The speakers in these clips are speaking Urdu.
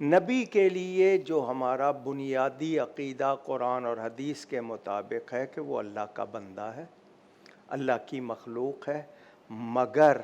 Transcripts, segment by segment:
نبی کے لیے جو ہمارا بنیادی عقیدہ قرآن اور حدیث کے مطابق ہے کہ وہ اللہ کا بندہ ہے، اللہ کی مخلوق ہے، مگر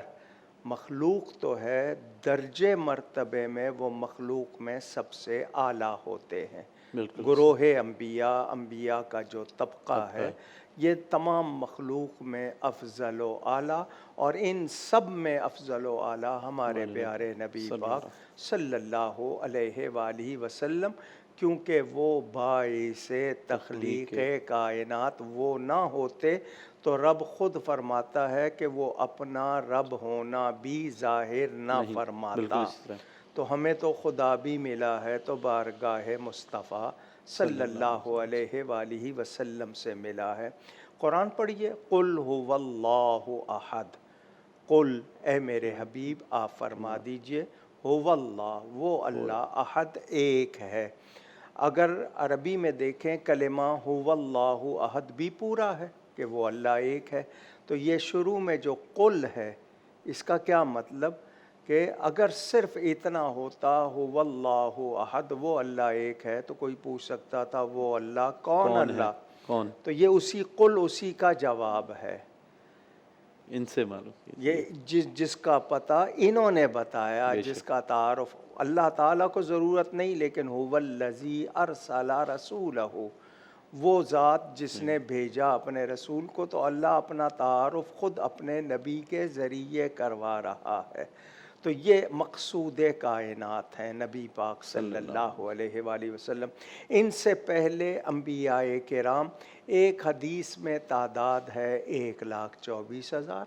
مخلوق تو ہے، درجے مرتبے میں وہ مخلوق میں سب سے اعلیٰ ہوتے ہیں۔ بالکل گروہ انبیاء کا جو طبقہ ہے یہ تمام مخلوق میں افضل و اعلیٰ، اور ان سب میں افضل و اعلیٰ ہمارے پیارے نبی پاک صلی اللہ علیہ وآلہ وسلم، کیونکہ وہ باعث تخلیق کائنات وہ نہ ہوتے تو رب خود فرماتا ہے کہ وہ اپنا رب ہونا بھی ظاہر نہ فرماتا۔ تو ہمیں تو خدا بھی ملا ہے تو بارگاہ مصطفیٰ صلی اللہ علیہ وآلہ وسلم سے ملا ہے۔ قرآن پڑھیے، قل هو اللہ احد، قل اے میرے حبیب آپ فرما دیجئے، هو اللہ وہ اللہ، احد ایک ہے۔ اگر عربی میں دیکھیں کلمہ هو اللہ احد بھی پورا ہے کہ وہ اللہ ایک ہے، تو یہ شروع میں جو قل ہے اس کا کیا مطلب کہ اگر صرف اتنا ہوتا هو اللہ احد وہ اللہ ایک ہے تو کوئی پوچھ سکتا تھا وہ اللہ کون اللہ کون؟ تو یہ اسی قل اسی کا جواب ہے، ان سے معلوم یہ جس کا پتہ انہوں نے بتایا، جس کا تعارف اللہ تعالیٰ کو ضرورت نہیں، لیکن هو الذی ارسل رسولہ، وہ ذات جس نے بھیجا اپنے رسول کو، تو اللہ اپنا تعارف خود اپنے نبی کے ذریعے کروا رہا ہے۔ تو یہ مقصود کائنات ہیں نبی پاک صلی اللہ علیہ وآلہ وسلم۔ ان سے پہلے انبیاء کرام، ایک حدیث میں تعداد ہے 1,24,000،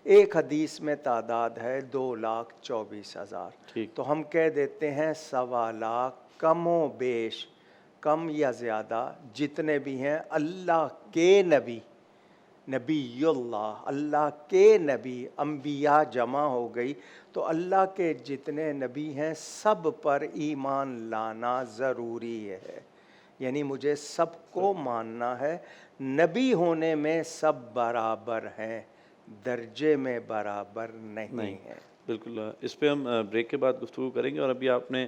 ایک حدیث میں تعداد ہے 2,24,000، تو ہم کہہ دیتے ہیں 1.25 لاکھ، کم و بیش، کم یا زیادہ جتنے بھی ہیں اللہ کے نبی، نبی اللہ کے نبی، انبیاء جمع ہو گئی، تو اللہ کے جتنے نبی ہیں سب پر ایمان لانا ضروری ہے، یعنی مجھے سب کو ماننا ہے۔ نبی ہونے میں سب برابر ہیں، درجے میں برابر نہیں ہیں۔ بالکل، اس پہ ہم بریک کے بعد گفتگو کریں گے، اور ابھی آپ نے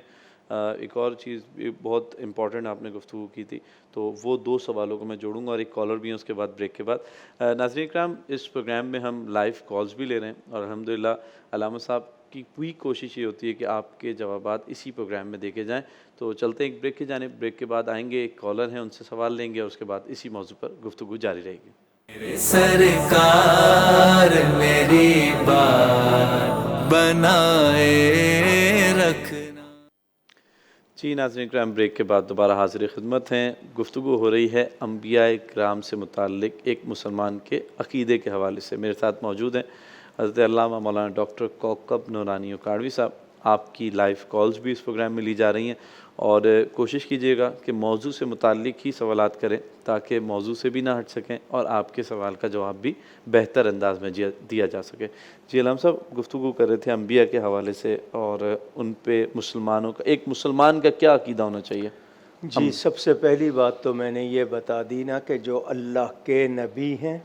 ایک اور چیز بھی بہت امپورٹنٹ آپ نے گفتگو کی تھی، تو وہ 2 سوالوں کو میں جوڑوں گا اور ایک کالر بھی ہیں اس کے بعد بریک کے بعد۔ ناظرین اکرام، اس پروگرام میں ہم لائیو کالز بھی لے رہے ہیں، اور الحمدللہ علامہ صاحب کی پوری کوشش یہ ہوتی ہے کہ آپ کے جوابات اسی پروگرام میں دیکھے جائیں۔ تو چلتے ہیں ایک بریک کی جانب، بریک کے بعد آئیں گے، ایک کالر ہیں ان سے سوال لیں گے، اور اس کے بعد اسی موضوع پر گفتگو جاری رہے گی۔ سرکار میری بات بنائے رکھنا۔ جی ناظرین اکرام، بریک کے بعد دوبارہ حاضر خدمت ہیں۔ گفتگو ہو رہی ہے انبیاء کرام سے متعلق ایک مسلمان کے عقیدے کے حوالے سے۔ میرے ساتھ موجود ہیں حضرت علامہ مولانا ڈاکٹر کوکب نورانی اکاڑوی صاحب۔ آپ کی لائیو کالز بھی اس پروگرام میں لی جا رہی ہیں، اور کوشش کیجیے گا کہ موضوع سے متعلق ہی سوالات کریں تاکہ موضوع سے بھی نہ ہٹ سکیں اور آپ کے سوال کا جواب بھی بہتر انداز میں دیا جا سکے۔ جی علامہ صاحب، گفتگو کر رہے تھے انبیاء کے حوالے سے، اور ان پہ مسلمانوں کا، ایک مسلمان کا کیا عقیدہ ہونا چاہیے؟ جی، سب سے پہلی بات تو میں نے یہ بتا دی نا کہ جو اللہ کے نبی ہیں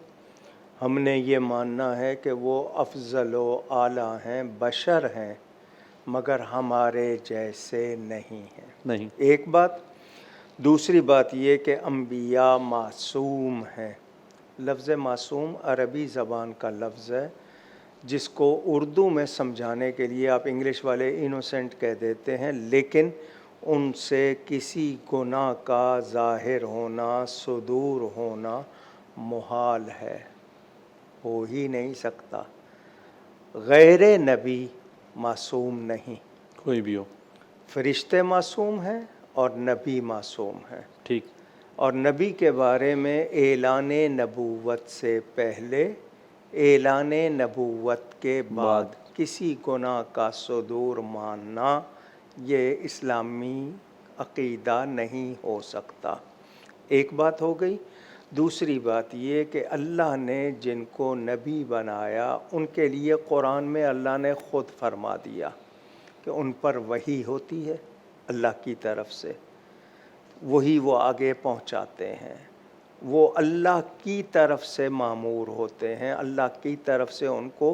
ہم نے یہ ماننا ہے کہ وہ افضل و اعلیٰ ہیں، بشر ہیں، مگر ہمارے جیسے نہیں ہیں، نہیں۔ ایک بات۔ دوسری بات یہ کہ انبیاء معصوم ہیں۔ لفظ معصوم عربی زبان کا لفظ ہے، جس کو اردو میں سمجھانے کے لیے آپ انگلش والے انوسینٹ کہہ دیتے ہیں، لیکن ان سے کسی گناہ کا ظاہر ہونا، صدور ہونا محال ہے، ہو ہی نہیں سکتا۔ غیر نبی معصوم نہیں، کوئی بھی ہو، فرشتے معصوم ہیں اور نبی معصوم ہیں۔ ٹھیک۔ اور نبی کے بارے میں اعلان نبوت سے پہلے، اعلان نبوت کے بعد کسی گناہ کا صدور ماننا یہ اسلامی عقیدہ نہیں ہو سکتا۔ ایک بات ہو گئی۔ دوسری بات یہ کہ اللہ نے جن کو نبی بنایا ان کے لیے قرآن میں اللہ نے خود فرما دیا کہ ان پر وحی ہوتی ہے اللہ کی طرف سے، وہی وہ آگے پہنچاتے ہیں، وہ اللہ کی طرف سے مامور ہوتے ہیں، اللہ کی طرف سے ان کو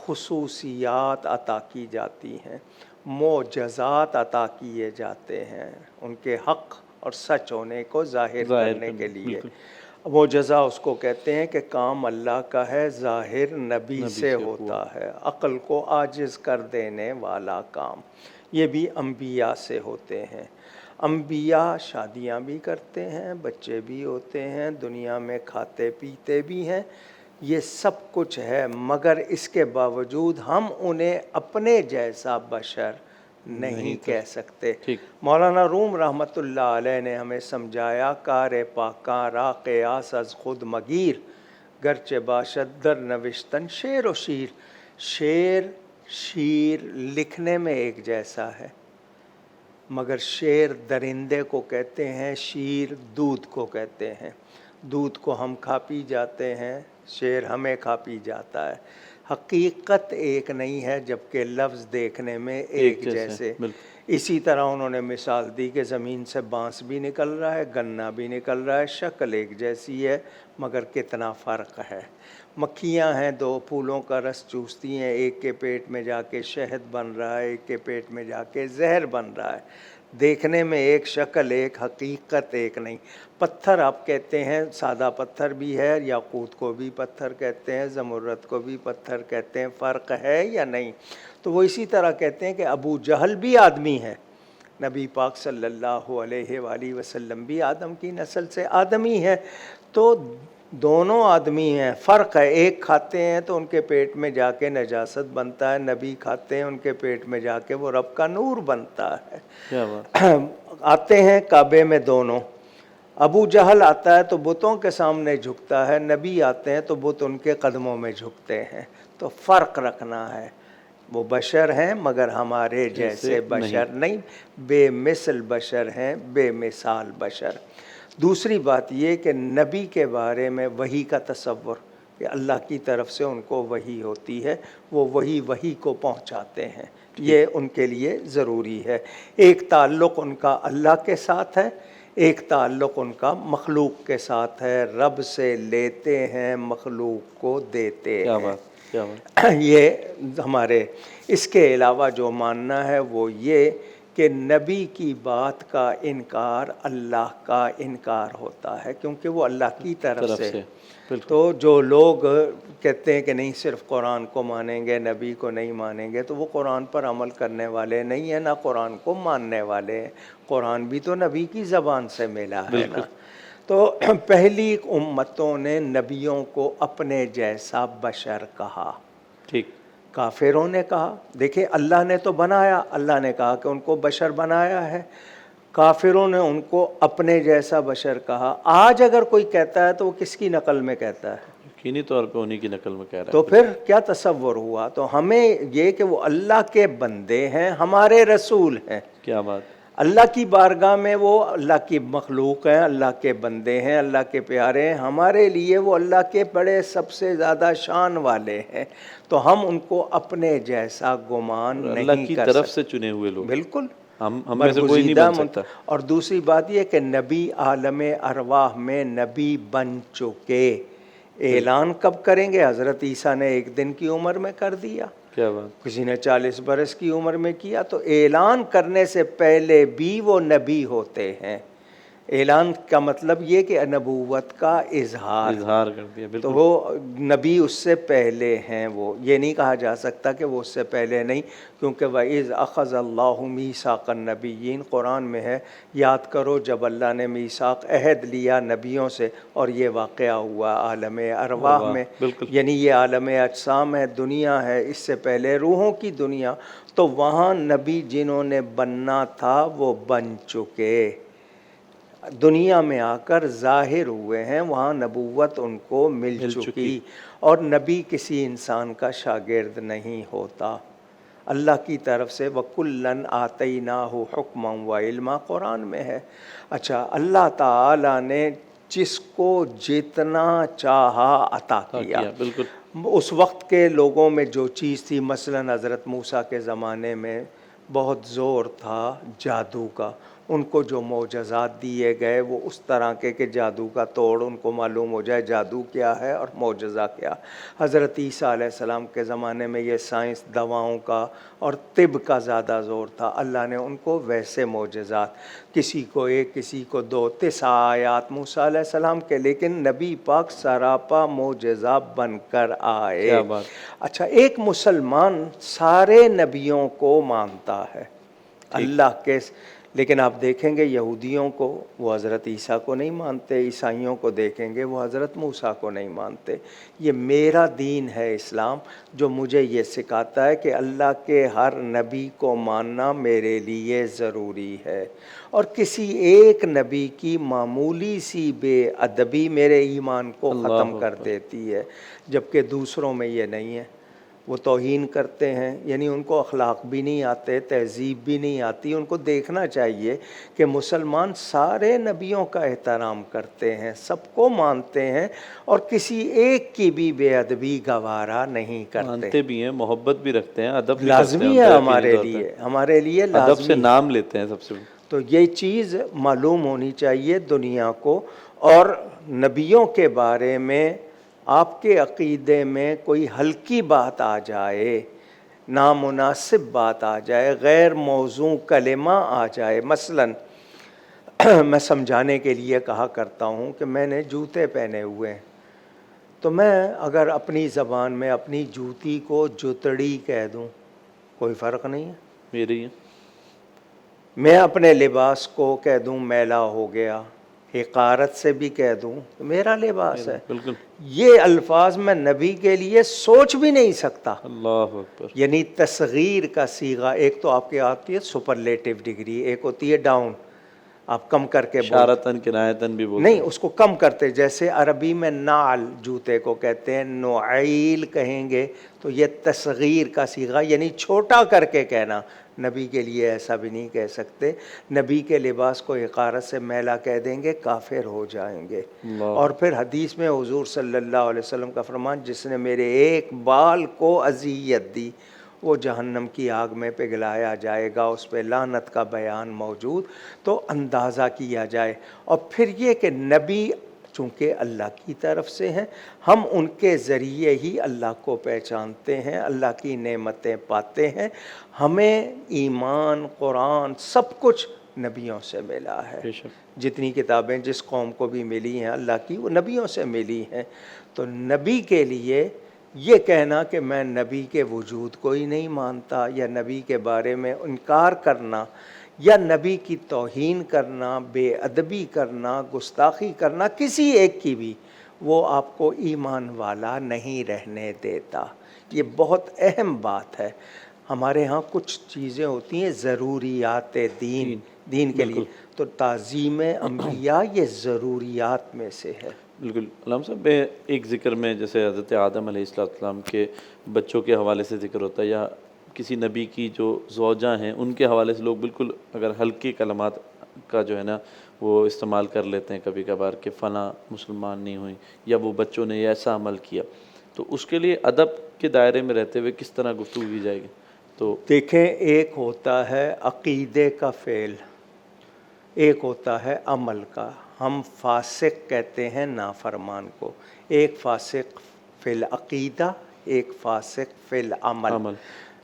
خصوصیات عطا کی جاتی ہیں۔ معجزات عطا کیے جاتے ہیں ان کے حق اور سچ ہونے کو ظاہر کرنے کے لیے. معجزہ اس کو کہتے ہیں کہ کام اللہ کا ہے، ظاہر نبی سے ہوتا ہے، عقل کو عاجز کر دینے والا کام. یہ بھی انبیاء سے ہوتے ہیں. انبیاء شادیاں بھی کرتے ہیں، بچے بھی ہوتے ہیں، دنیا میں کھاتے پیتے بھی ہیں، یہ سب کچھ ہے، مگر اس کے باوجود ہم انہیں اپنے جیسا بشر نہیں کہہ سکتے. مولانا روم رحمۃ اللہ علیہ نے ہمیں سمجھایا کار پاکاں را قیاس از خود مگیر گرچہ باشد در نوشتن شعر و شیر. شیر لکھنے میں ایک جیسا ہے، مگر شیر درندے کو کہتے ہیں، شیر دودھ کو کہتے ہیں. دودھ کو ہم کھا پی جاتے ہیں، شیر ہمیں کھا پی جاتا ہے. حقیقت ایک نہیں ہے جبکہ لفظ دیکھنے میں ایک جیسے. اسی طرح انہوں نے مثال دی کہ زمین سے بانس بھی نکل رہا ہے، گنا بھی نکل رہا ہے، شکل ایک جیسی ہے مگر کتنا فرق ہے. مکھیاں ہیں دو، پھولوں کا رس چوستی ہیں، ایک کے پیٹ میں جا کے شہد بن رہا ہے، ایک کے پیٹ میں جا کے زہر بن رہا ہے. دیکھنے میں ایک، شکل ایک، حقیقت ایک نہیں. پتھر آپ کہتے ہیں، سادہ پتھر بھی ہے، یاقوت کو بھی پتھر کہتے ہیں، زمرد کو بھی پتھر کہتے ہیں، فرق ہے یا نہیں؟ تو وہ اسی طرح کہتے ہیں کہ ابو جہل بھی آدمی ہے، نبی پاک صلی اللہ علیہ وآلہ وسلم بھی آدم کی نسل سے آدمی ہے. تو دونوں آدمی ہیں، فرق ہے. ایک کھاتے ہیں تو ان کے پیٹ میں جا کے نجاست بنتا ہے، نبی کھاتے ہیں ان کے پیٹ میں جا کے وہ رب کا نور بنتا ہے. آتے ہیں کعبے میں دونوں. ابو جہل آتا ہے تو بتوں کے سامنے جھکتا ہے، نبی آتے ہیں تو بت ان کے قدموں میں جھکتے ہیں. تو فرق رکھنا ہے. وہ بشر ہیں مگر ہمارے جیسے بشر نہیں، بے مثل بشر ہیں، بے مثال بشر. دوسری بات یہ کہ نبی کے بارے میں وحی کا تصور کہ اللہ کی طرف سے ان کو وحی ہوتی ہے، وہ وحی کو پہنچاتے ہیں، یہ ان کے لیے ضروری ہے. ایک تعلق ان کا اللہ کے ساتھ ہے، ایک تعلق ان کا مخلوق کے ساتھ ہے. رب سے لیتے ہیں، مخلوق کو دیتے ہیں. یہ ہمارے اس کے علاوہ جو ماننا ہے وہ یہ کہ نبی کی بات کا انکار اللہ کا انکار ہوتا ہے، کیونکہ وہ اللہ کی طرف سے. تو جو لوگ کہتے ہیں کہ نہیں صرف قرآن کو مانیں گے، نبی کو نہیں مانیں گے، تو وہ قرآن پر عمل کرنے والے نہیں ہیں، نہ قرآن کو ماننے والے ہیں. قرآن بھی تو نبی کی زبان سے ملا ہے نا. تو پہلی امتوں نے نبیوں کو اپنے جیسا بشر کہا. کافروں نے کہا، دیکھیں اللہ نے تو بنایا، اللہ نے کہا کہ ان کو بشر بنایا ہے. کافروں نے ان کو اپنے جیسا بشر کہا. آج اگر کوئی کہتا ہے تو وہ کس کی نقل میں کہتا ہے؟ یقینی طور پہ انہی کی نقل میں کہہ رہا ہے. تو پھر کیا تصور ہوا؟ تو ہمیں یہ کہ وہ اللہ کے بندے ہیں، ہمارے رسول ہیں. کیا بات. اللہ کی بارگاہ میں وہ اللہ کی مخلوق ہیں، اللہ کے بندے ہیں، اللہ کے پیارے ہیں. ہمارے لیے وہ اللہ کے بڑے سب سے زیادہ شان والے ہیں. تو ہم ان کو اپنے جیسا گمان نہیں کر سکتے. اللہ کی طرف سے چنے ہوئے لوگ. بالکل. ہم میں سے کوئی نہیں بن سکتا. اور دوسری بات یہ کہ نبی عالم ارواح میں نبی بن چکے. اعلان کب کریں گے؟ حضرت عیسیٰ نے 1 دن کی عمر میں کر دیا، کیا بات. کسی نے 40 برس کی عمر میں کیا. تو اعلان کرنے سے پہلے بھی وہ نبی ہوتے ہیں. اعلان کا مطلب یہ کہ نبوت کا اظہار کر دیا. تو وہ نبی اس سے پہلے ہیں. وہ یہ نہیں کہا جا سکتا کہ وہ اس سے پہلے نہیں، کیونکہ وَإِذْ أَخَذَ اللَّهُ مِيثَاقَ النَّبِيِّينَ قرآن میں ہے، یاد کرو جب اللہ نے میثاق عہد لیا نبیوں سے، اور یہ واقعہ ہوا عالم ارواح میں. یعنی یہ عالم اجسام ہے، دنیا ہے، اس سے پہلے روحوں کی دنیا. تو وہاں نبی جنہوں نے بننا تھا وہ بن چکے، دنیا میں آ کر ظاہر ہوئے ہیں، وہاں نبوت ان کو مل چکی. اور نبی کسی انسان کا شاگرد نہیں ہوتا، اللہ کی طرف سے. وَكُلًّا آتَيْنَاهُ حُكْمًا وَعِلْمًا قرآن میں ہے. اچھا، اللہ تعالیٰ نے جس کو جتنا چاہا عطا کیا. اس وقت کے لوگوں میں جو چیز تھی، مثلا حضرت موسیٰ کے زمانے میں بہت زور تھا جادو کا، ان کو جو معجزات دیے گئے وہ اس طرح کے کہ جادو کا توڑ ان کو معلوم ہو جائے جادو کیا ہے اور معجزہ کیا. حضرت عیسیٰ علیہ السلام کے زمانے میں یہ سائنس، دواؤں کا اور طب کا زیادہ زور تھا. اللہ نے ان کو ویسے معجزات، کسی کو ایک کسی کو دو، 9 آیات موسیٰ علیہ السلام کے، لیکن نبی پاک سراپا معجزہ بن کر آئے. کیا بات. اچھا، ایک مسلمان سارے نبیوں کو مانتا ہے اللہ کے، لیکن آپ دیکھیں گے یہودیوں کو وہ حضرت عیسیٰ کو نہیں مانتے، عیسائیوں کو دیکھیں گے وہ حضرت موسیٰ کو نہیں مانتے. یہ میرا دین ہے اسلام، جو مجھے یہ سکھاتا ہے کہ اللہ کے ہر نبی کو ماننا میرے لیے ضروری ہے، اور کسی ایک نبی کی معمولی سی بے ادبی میرے ایمان کو ختم کر دیتی ہے، جبکہ دوسروں میں یہ نہیں ہے. وہ توہین کرتے ہیں، یعنی ان کو اخلاق بھی نہیں آتے، تہذیب بھی نہیں آتی. ان کو دیکھنا چاہیے کہ مسلمان سارے نبیوں کا احترام کرتے ہیں، سب کو مانتے ہیں، اور کسی ایک کی بھی بے ادبی گوارا نہیں کرتے. مانتے بھی ہیں، محبت بھی رکھتے ہیں، ادب بھی لازمی ہے ہمارے لیے ادب لازمی سے نام لیتے ہیں سب سے. تو یہ چیز معلوم ہونی چاہیے دنیا کو. اور نبیوں کے بارے میں آپ کے عقیدے میں کوئی ہلکی بات آ جائے، نامناسب بات آ جائے، غیر موزوں کلمہ آ جائے، مثلاً میں سمجھانے کے لیے کہا کرتا ہوں کہ میں نے جوتے پہنے ہوئے ہیں، تو میں اگر اپنی زبان میں اپنی جوتی کو جتڑی کہہ دوں کوئی فرق نہیں ہے. میری میں اپنے لباس کو کہہ دوں میلا ہو گیا، حقارت سے بھی کہہ دوں تو میرا لباس ہے. بالکل. یہ الفاظ میں نبی کے لیے سوچ بھی نہیں سکتا. اللہ اکبر. یعنی تصغیر کا صیغہ، ایک تو آپ کی آتی ہے سپرلیٹو ڈگری، ایک ہوتی ہے ڈاؤن، آپ کم کر کے اشارتاً کنایتاً بھی بولتے نہیں، اس کو کم کرتے. جیسے عربی میں نعل جوتے کو کہتے ہیں، نعیل کہیں گے تو یہ تصغیر کا صیغہ، یعنی چھوٹا کر کے کہنا. نبی کے لیے ایسا بھی نہیں کہہ سکتے. نبی کے لباس کو حقارت سے میلا کہہ دیں گے کافر ہو جائیں گے. اور پھر حدیث میں حضور صلی اللہ علیہ وسلم کا فرمان، جس نے میرے ایک بال کو اذیت دی وہ جہنم کی آگ میں پگھلایا جائے گا. اس پہ لعنت کا بیان موجود. تو اندازہ کیا جائے. اور پھر یہ کہ نبی چونکہ اللہ کی طرف سے ہیں، ہم ان کے ذریعے ہی اللہ کو پہچانتے ہیں، اللہ کی نعمتیں پاتے ہیں. ہمیں ایمان، قرآن، سب کچھ نبیوں سے ملا ہے. جتنی کتابیں جس قوم کو بھی ملی ہیں اللہ کی، وہ نبیوں سے ملی ہیں. تو نبی کے لیے یہ کہنا کہ میں نبی کے وجود کو ہی نہیں مانتا، یا نبی کے بارے میں انکار کرنا، یا نبی کی توہین کرنا، بے ادبی کرنا، گستاخی کرنا کسی ایک کی بھی، وہ آپ کو ایمان والا نہیں رہنے دیتا. یہ بہت اہم بات ہے. ہمارے ہاں کچھ چیزیں ہوتی ہیں ضروریات دین کے لیے، تو تعظیم انبیاء یہ ضروریات میں سے ہے. بالکل. علامہ صاحب، ایک ذکر میں جیسے حضرت آدم علیہ السلام کے بچوں کے حوالے سے ذکر ہوتا ہے، یا کسی نبی کی جو زوجہ ہیں ان کے حوالے سے لوگ بالکل اگر ہلکی کلمات کا جو ہے نا وہ استعمال کر لیتے ہیں کبھی کبھار، کہ فلاں مسلمان نہیں ہوئی، یا وہ بچوں نے ایسا عمل کیا. تو اس کے لیے ادب کے دائرے میں رہتے ہوئے کس طرح گفتگو کی جائے گی؟ تو دیکھیں، ایک ہوتا ہے عقیدے کا فعل، ایک ہوتا ہے عمل کا. ہم فاسق کہتے ہیں نافرمان کو. ایک فاسق فی العقیدہ، ایک فاسق فی العمل.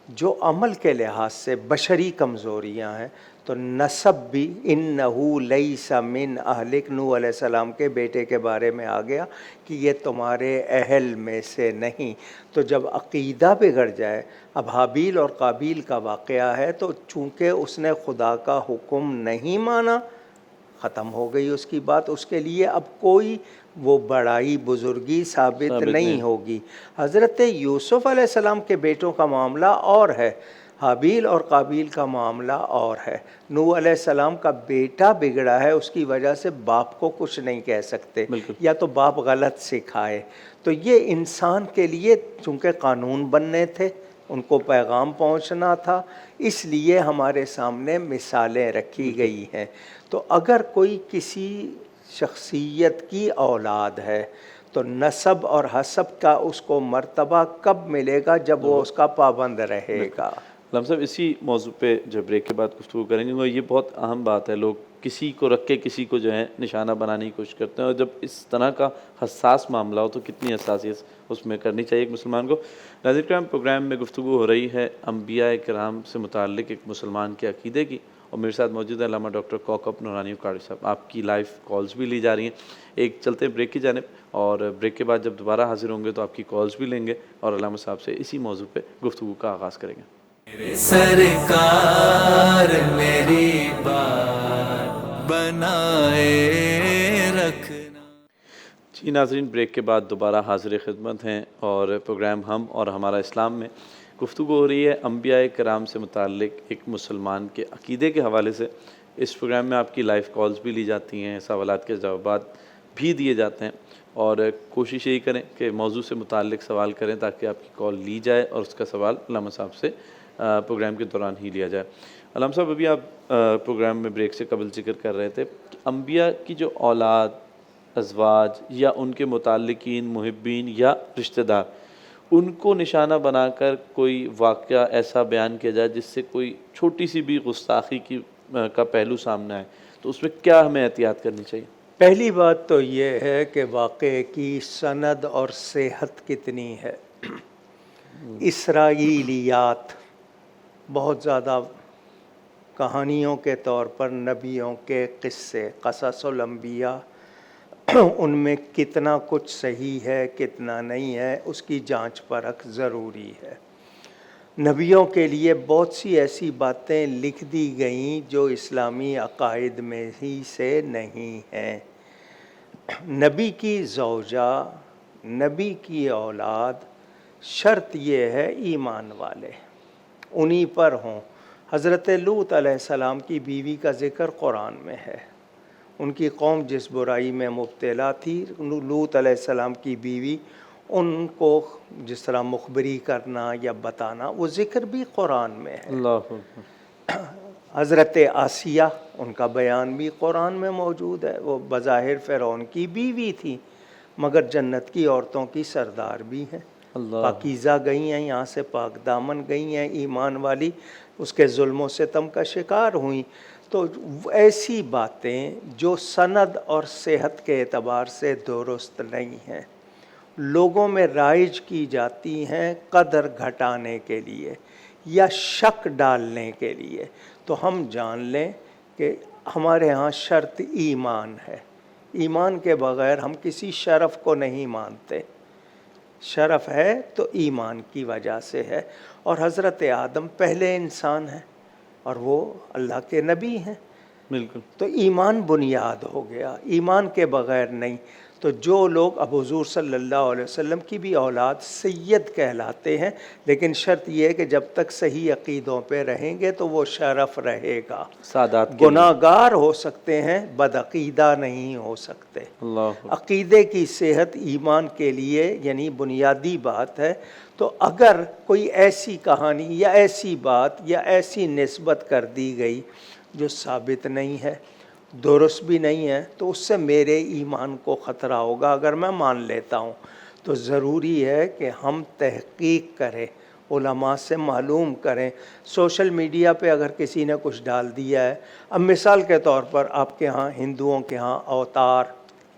جو عمل کے لحاظ سے بشری کمزوریاں ہیں، تو نسب بھی انہو لیس من اہلک، نوح علیہ السلام کے بیٹے کے بارے میں آ گیا کہ یہ تمہارے اہل میں سے نہیں. تو جب عقیدہ بگڑ جائے، اب حابیل اور قابیل کا واقعہ ہے، تو چونکہ اس نے خدا کا حکم نہیں مانا، ختم ہو گئی اس کی بات. اس کے لیے اب کوئی وہ بڑائی بزرگی ثابت نہیں ہوگی. حضرت یوسف علیہ السلام کے بیٹوں کا معاملہ اور ہے، حابیل اور قابیل کا معاملہ اور ہے. نوح علیہ السلام کا بیٹا بگڑا ہے، اس کی وجہ سے باپ کو کچھ نہیں کہہ سکتے، یا تو باپ غلط سکھائے. تو یہ انسان کے لیے چونکہ قانون بننے تھے، ان کو پیغام پہنچنا تھا، اس لیے ہمارے سامنے مثالیں رکھی گئی ہیں. تو اگر کوئی کسی شخصیت کی اولاد ہے تو نسب اور حسب کا اس کو مرتبہ کب ملے گا؟ جب وہ اس کا پابند رہے گا. علام صاحب اسی موضوع پہ جو بریک کے بعد گفتگو کریں گے، وہ یہ بہت اہم بات ہے، لوگ کسی کو رکھ کے کسی کو جو ہے نشانہ بنانے کی کوشش کرتے ہیں، اور جب اس طرح کا حساس معاملہ ہو تو کتنی حساسیت اس میں کرنی چاہیے ایک مسلمان کو۔ ناظرین کرام، پروگرام میں گفتگو ہو رہی ہے انبیاء کرام سے متعلق ایک مسلمان کے عقیدے کی، اور میرے ساتھ موجود ہے علامہ ڈاکٹر کوکب نورانی قاری صاحب۔ آپ کی لائیو کالز بھی لی جا رہی ہیں، ایک چلتے ہیں بریک کی جانب، اور بریک کے بعد جب دوبارہ حاضر ہوں گے تو آپ کی کالز بھی لیں گے اور علامہ صاحب سے اسی موضوع پہ گفتگو کا آغاز کریں گے۔ میرے سرکار میری بات بنائے رکھنا۔ جی ناظرین، بریک کے بعد دوبارہ حاضر خدمت ہیں، اور پروگرام ہم اور ہمارا اسلام میں گفتگو ہو رہی ہے انبیاء کرام سے متعلق ایک مسلمان کے عقیدے کے حوالے سے۔ اس پروگرام میں آپ کی لائیو کالز بھی لی جاتی ہیں، سوالات کے جوابات بھی دیے جاتے ہیں، اور کوشش یہی کریں کہ موضوع سے متعلق سوال کریں تاکہ آپ کی کال لی جائے اور اس کا سوال علامہ صاحب سے پروگرام کے دوران ہی لیا جائے۔ علامہ صاحب، ابھی آپ پروگرام میں بریک سے قبل ذکر کر رہے تھے کہ انبیاء کی جو اولاد، ازواج یا ان کے متعلقین، محبین یا رشتہ دار، ان کو نشانہ بنا کر کوئی واقعہ ایسا بیان کیا جائے جس سے کوئی چھوٹی سی بھی گستاخی کا پہلو سامنے آئے، تو اس میں کیا ہمیں احتیاط کرنی چاہیے؟ پہلی بات تو یہ ہے کہ واقعے کی سند اور صحت کتنی ہے۔ اسرائیلیات بہت زیادہ کہانیوں کے طور پر نبیوں کے قصے، قصص الانبیاء، ان میں کتنا کچھ صحیح ہے کتنا نہیں ہے، اس کی جانچ پرکھ ضروری ہے۔ نبیوں کے لیے بہت سی ایسی باتیں لکھ دی گئیں جو اسلامی عقائد میں ہی سے نہیں ہیں۔ نبی کی زوجہ، نبی کی اولاد، شرط یہ ہے ایمان والے انہی پر ہوں۔ حضرت لوط علیہ السلام کی بیوی کا ذکر قرآن میں ہے۔ ان کی قوم جس برائی میں مبتلا تھی، لوط علیہ السلام کی بیوی، ان کو جس طرح مخبری کرنا یا بتانا، وہ ذکر بھی قرآن میں ہے۔ اللہ اکبر۔ حضرت آسیہ، ان کا بیان بھی قرآن میں موجود ہے۔ وہ بظاہر فرعون کی بیوی تھی مگر جنت کی عورتوں کی سردار بھی ہیں، پاکیزہ گئی ہیں، یہاں سے پاک دامن گئی ہیں، ایمان والی، اس کے ظلم و ستم کا شکار ہوئیں۔ تو ایسی باتیں جو سند اور صحت کے اعتبار سے درست نہیں ہیں، لوگوں میں رائج کی جاتی ہیں قدر گھٹانے کے لیے یا شک ڈالنے کے لیے، تو ہم جان لیں کہ ہمارے ہاں شرط ایمان ہے۔ ایمان کے بغیر ہم کسی شرف کو نہیں مانتے۔ شرف ہے تو ایمان کی وجہ سے ہے، اور حضرت آدم پہلے انسان ہیں اور وہ اللہ کے نبی ہیں۔ بالکل۔ تو ایمان بنیاد ہو گیا، ایمان کے بغیر نہیں۔ تو جو لوگ اب حضور صلی اللہ علیہ وسلم کی بھی اولاد سید کہلاتے ہیں، لیکن شرط یہ ہے کہ جب تک صحیح عقیدوں پہ رہیں گے تو وہ شرف رہے گا۔ سادات کے لیے۔ گناہ گار ہو سکتے ہیں، بدعقیدہ نہیں ہو سکتے۔ اللہ۔ عقیدے کی صحت ایمان کے لیے یعنی بنیادی بات ہے۔ تو اگر کوئی ایسی کہانی یا ایسی بات یا ایسی نسبت کر دی گئی جو ثابت نہیں ہے، درست بھی نہیں ہے، تو اس سے میرے ایمان کو خطرہ ہوگا۔ اگر میں مان لیتا ہوں تو ضروری ہے کہ ہم تحقیق کریں، علماء سے معلوم کریں۔ سوشل میڈیا پہ اگر کسی نے کچھ ڈال دیا ہے، اب مثال کے طور پر آپ کے ہاں ہندوؤں کے ہاں اوتار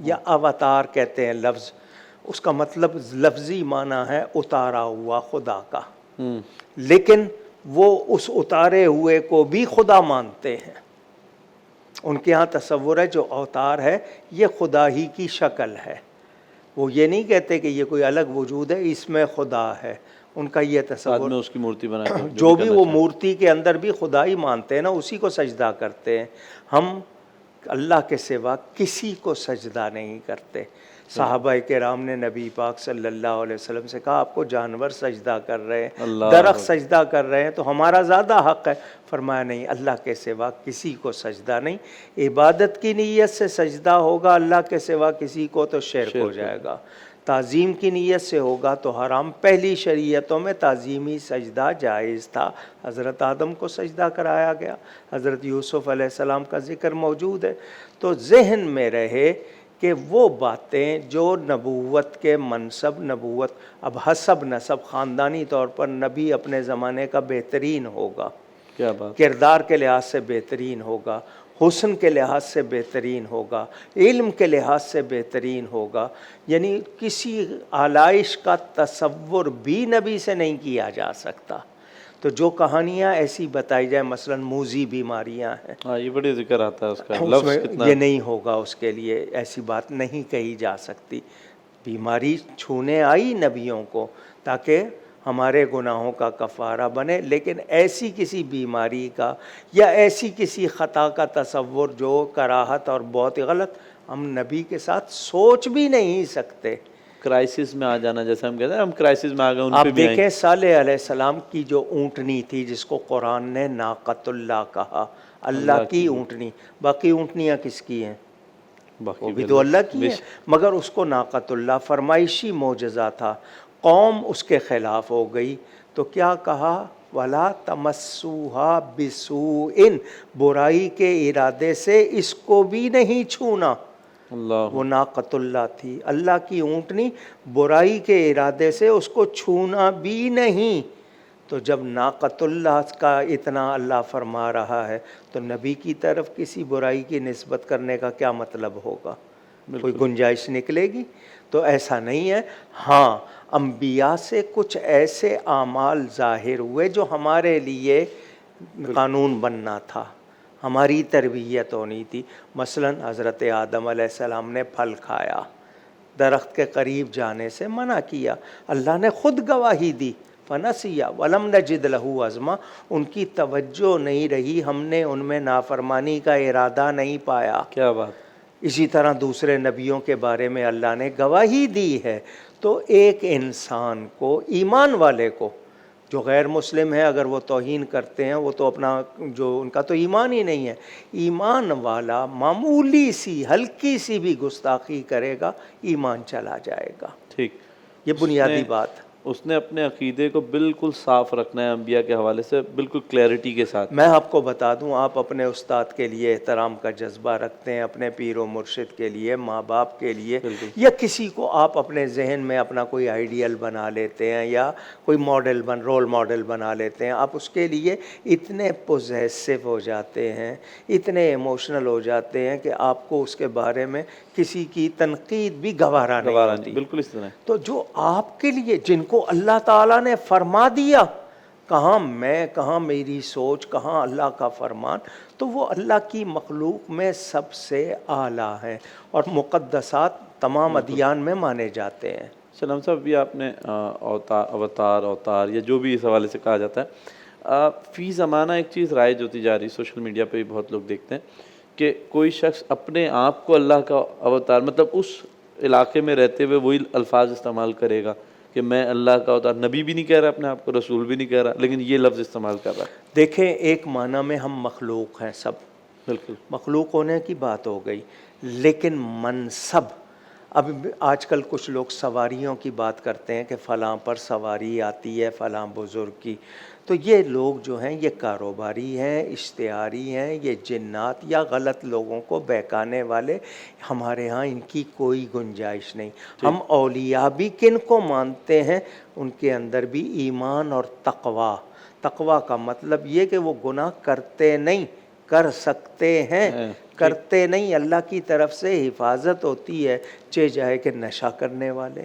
یا اوتار کہتے ہیں لفظ، اس کا مطلب لفظی معنی ہے اتارا ہوا خدا کا، لیکن وہ اس اتارے ہوئے کو بھی خدا مانتے ہیں۔ ان کے ہاں تصور ہے جو اوتار ہے یہ خدا ہی کی شکل ہے، وہ یہ نہیں کہتے کہ یہ کوئی الگ وجود ہے، اس میں خدا ہے۔ ان کا یہ بعد تصور، میں اس کی مورتی بنا کے جو بھی وہ مورتی کے اندر بھی خدا ہی مانتے ہیں نا، اسی کو سجدہ کرتے ہیں۔ ہم اللہ کے سوا کسی کو سجدہ نہیں کرتے۔ صحابہ کرام نے نبی پاک صلی اللہ علیہ وسلم سے کہا آپ کو جانور سجدہ کر رہے ہیں، درخت سجدہ کر رہے ہیں تو ہمارا زیادہ حق ہے۔ فرمایا نہیں، اللہ کے سوا کسی کو سجدہ نہیں۔ عبادت کی نیت سے سجدہ ہوگا اللہ کے سوا کسی کو تو شرک ہو جائے گا، تعظیم کی نیت سے ہوگا تو حرام۔ پہلی شریعتوں میں تعظیمی سجدہ جائز تھا، حضرت آدم کو سجدہ کرایا گیا، حضرت یوسف علیہ السلام کا ذکر موجود ہے۔ تو ذہن میں رہے کہ وہ باتیں جو نبوت کے منصب، نبوت اب حسب نسب خاندانی طور پر نبی اپنے زمانے کا بہترین ہوگا، کیا بات، کردار کے لحاظ سے بہترین ہوگا، حسن کے لحاظ سے بہترین ہوگا، علم کے لحاظ سے بہترین ہوگا، یعنی کسی آلائش کا تصور بھی نبی سے نہیں کیا جا سکتا۔ تو جو کہانیاں ایسی بتائی جائیں، مثلا موذی بیماریاں ہیں، ہاں یہ بڑی ذکر آتا ہے اس کا، اس لفظ میں کتنا یہ نہیں ہوگا، اس کے لیے ایسی بات نہیں کہی جا سکتی۔ بیماری چھونے آئی نبیوں کو تاکہ ہمارے گناہوں کا کفارہ بنے، لیکن ایسی کسی بیماری کا یا ایسی کسی خطا کا تصور جو کراہت اور بہت غلط، ہم نبی کے ساتھ سوچ بھی نہیں سکتے۔ کرائسس میں آ جانا، جیسے ہم کہتے ہیں ہم کرائسس میں آ گئے، ان آپ پہ بھی آئیں۔ دیکھیں صالح علیہ السلام کی جو اونٹنی تھی جس کو قرآن نے ناقۃ اللہ کہا، اللہ کی اونٹنی، باقی اونٹنیاں کس کی ہیں؟ وہ بھی تو اللہ کی ہیں، مگر اس کو ناقۃ اللہ فرمائشی معجزہ تھا، قوم اس کے خلاف ہو گئی تو کیا کہا؟ وَلَا تَمَسُّوهَا بِسُوءٍ، برائی کے ارادے سے اس کو بھی نہیں چھونا۔ اللہ، وہ ناقۃ اللہ تھی، اللہ کی اونٹنی، برائی کے ارادے سے اس کو چھونا بھی نہیں۔ تو جب ناقۃ اللہ کا اتنا اللہ فرما رہا ہے تو نبی کی طرف کسی برائی کی نسبت کرنے کا کیا مطلب ہوگا؟ کوئی گنجائش نکلے گی؟ تو ایسا نہیں ہے۔ ہاں، انبیاء سے کچھ ایسے اعمال ظاہر ہوئے جو ہمارے لیے قانون بننا تھا، ہماری تربیت ہونی تھی۔ مثلا حضرت آدم علیہ السلام نے پھل کھایا، درخت کے قریب جانے سے منع کیا، اللہ نے خود گواہی دی، فنسیا ولم نجد لہ عزما، ان کی توجہ نہیں رہی، ہم نے ان میں نافرمانی کا ارادہ نہیں پایا۔ کیا بات، اسی طرح دوسرے نبیوں کے بارے میں اللہ نے گواہی دی ہے۔ تو ایک انسان کو، ایمان والے کو، جو غیر مسلم ہے اگر وہ توہین کرتے ہیں وہ تو اپنا جو ان کا تو ایمان ہی نہیں ہے، ایمان والا معمولی سی ہلکی سی بھی گستاخی کرے گا ایمان چلا جائے گا۔ ٹھیک، یہ بنیادی بات۔ اس نے اپنے عقیدے کو بالکل صاف رکھنا ہے، انبیاء کے حوالے سے بالکل کلیئرٹی کے ساتھ۔ میں آپ کو بتا دوں، آپ اپنے استاد کے لیے احترام کا جذبہ رکھتے ہیں، اپنے پیر و مرشد کے لیے، ماں باپ کے لیے، یا کسی کو آپ اپنے ذہن میں اپنا کوئی آئیڈیل بنا لیتے ہیں یا کوئی ماڈل رول ماڈل بنا لیتے ہیں، آپ اس کے لیے اتنے پوزیسو ہو جاتے ہیں، اتنے ایموشنل ہو جاتے ہیں کہ آپ کو اس کے بارے میں کسی کی تنقید بھی گوارا نہیں ہوتی۔ بالکل اس طرح۔ تو جو آپ کے لیے، جن کو اللہ تعالیٰ نے فرما دیا، کہاں میں، کہاں میری سوچ، کہاں اللہ کا فرمان، تو وہ اللہ کی مخلوق میں سب سے اعلیٰ ہیں اور مقدسات تمام ادیان میں مانے جاتے ہیں۔ سلام صاحب، بھی آپ نے اوتار یا جو بھی اس حوالے سے کہا جاتا ہے، فی زمانہ ایک چیز رائج ہوتی جا رہی، سوشل میڈیا پہ بھی بہت لوگ دیکھتے ہیں کہ کوئی شخص اپنے آپ کو اللہ کا اوتار، مطلب اس علاقے میں رہتے ہوئے وہی الفاظ استعمال کرے گا کہ میں اللہ کا اوتار، نبی بھی نہیں کہہ رہا اپنے آپ کو، رسول بھی نہیں کہہ رہا، لیکن یہ لفظ استعمال کر رہا ہے۔ دیکھیں، ایک معنی میں ہم مخلوق ہیں، سب بالکل مخلوق ہونے کی بات ہو گئی، لیکن منصب، اب آج کل کچھ لوگ سواریوں کی بات کرتے ہیں کہ فلاں پر سواری آتی ہے فلاں بزرگ کی، تو یہ لوگ جو ہیں یہ کاروباری ہیں، اشتہاری ہیں، یہ جنات یا غلط لوگوں کو بہکانے والے، ہمارے ہاں ان کی کوئی گنجائش نہیں۔ ہم اولیاء بھی کن کو مانتے ہیں؟ ان کے اندر بھی ایمان اور تقوی۔ تقوی کا مطلب یہ کہ وہ گناہ کرتے نہیں، کر سکتے ہیں، کرتے نہیں، اللہ کی طرف سے حفاظت ہوتی ہے، چاہے جائے کہ نشہ کرنے والے،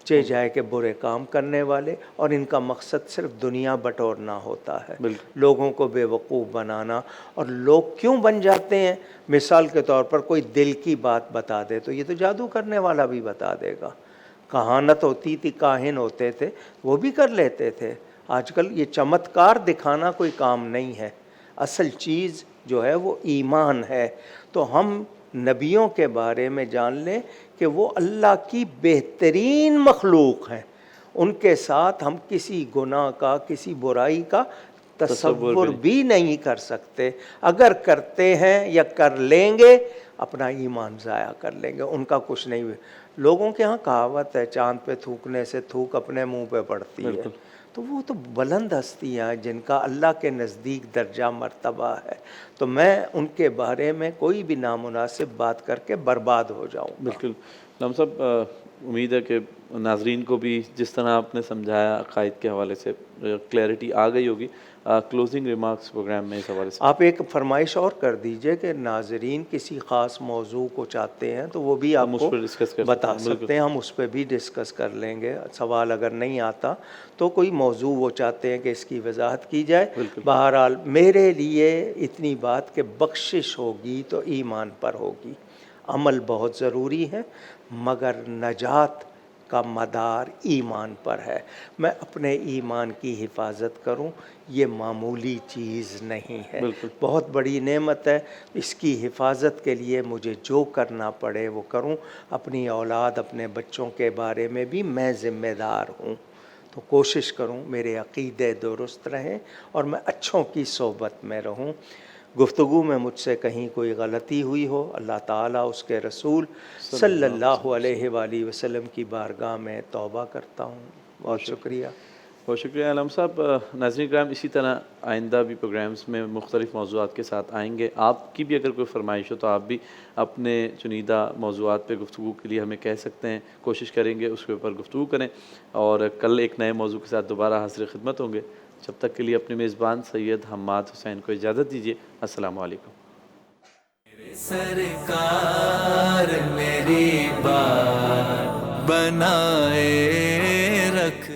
چاہے جائے کہ برے کام کرنے والے، اور ان کا مقصد صرف دنیا بٹورنا ہوتا ہے، لوگوں کو بے وقوف بنانا۔ اور لوگ کیوں بن جاتے ہیں؟ مثال کے طور پر کوئی دل کی بات بتا دے تو یہ تو جادو کرنے والا بھی بتا دے گا، کہانت ہوتی تھی، کاہن ہوتے تھے، وہ بھی کر لیتے تھے۔ آج کل یہ چمتکار دکھانا کوئی کام نہیں ہے، اصل چیز جو ہے وہ ایمان ہے۔ تو ہم نبیوں کے بارے میں جان لیں کہ وہ اللہ کی بہترین مخلوق ہیں، ان کے ساتھ ہم کسی گناہ کا، کسی برائی کا تصور بھی نہیں کر سکتے، اگر کرتے ہیں یا کر لیں گے اپنا ایمان ضائع کر لیں گے، ان کا کچھ نہیں ہوئے۔ لوگوں کے ہاں کہاوت ہے، چاند پہ تھوکنے سے تھوک اپنے منہ پہ پڑتی ہے، تو تو وہ تو بلند ہستیاں ہیں جن کا اللہ کے نزدیک درجہ مرتبہ ہے، تو میں ان کے بارے میں کوئی بھی نامناسب بات کر کے برباد ہو جاؤں گا۔ بالکل علامہ صاحب، امید ہے کہ ناظرین کو بھی جس طرح آپ نے سمجھایا عقائد کے حوالے سے کلیئرٹی آ گئی ہوگی۔ کلوزنگ ریمارکس پروگرام میں اس حوالے سے آپ ایک فرمائش اور کر دیجئے کہ ناظرین کسی خاص موضوع کو چاہتے ہیں تو وہ بھی آپ ہم اس کو پر ڈسکس کر بتا ہیں، بالکل۔ سکتے ہیں، ہم اس پہ بھی ڈسکس کر لیں گے۔ سوال اگر نہیں آتا تو کوئی موضوع وہ چاہتے ہیں کہ اس کی وضاحت کی جائے۔ بالکل۔ بہرحال میرے لیے اتنی بات کہ بخشش ہوگی تو ایمان پر ہوگی، عمل بہت ضروری ہے مگر نجات کا مدار ایمان پر ہے۔ میں اپنے ایمان کی حفاظت کروں، یہ معمولی چیز نہیں ہے، بالکل۔ بہت بڑی نعمت ہے۔ اس کی حفاظت کے لیے مجھے جو کرنا پڑے وہ کروں۔ اپنی اولاد، اپنے بچوں کے بارے میں بھی میں ذمہ دار ہوں، تو کوشش کروں میرے عقیدے درست رہیں اور میں اچھوں کی صحبت میں رہوں۔ گفتگو میں مجھ سے کہیں کوئی غلطی ہوئی ہو، اللہ تعالیٰ اس کے رسول صلی اللہ علیہ وآلہ وسلم کی بارگاہ میں توبہ کرتا ہوں۔ بہت شکریہ۔ بہت شکریہ علامہ صاحب۔ ناظرین کرام، اسی طرح آئندہ بھی پروگرامز میں مختلف موضوعات کے ساتھ آئیں گے۔ آپ کی بھی اگر کوئی فرمائش ہو تو آپ بھی اپنے چنیدہ موضوعات پہ گفتگو کے لیے ہمیں کہہ سکتے ہیں، کوشش کریں گے اس کے اوپر گفتگو کریں، اور کل ایک نئے موضوع کے ساتھ دوبارہ حاضر خدمت ہوں گے۔ جب تک کے لیے اپنے میزبان سید حماد حسین کو اجازت دیجیے۔ السلام علیکم۔ سرکار میری بات بنائے رکھ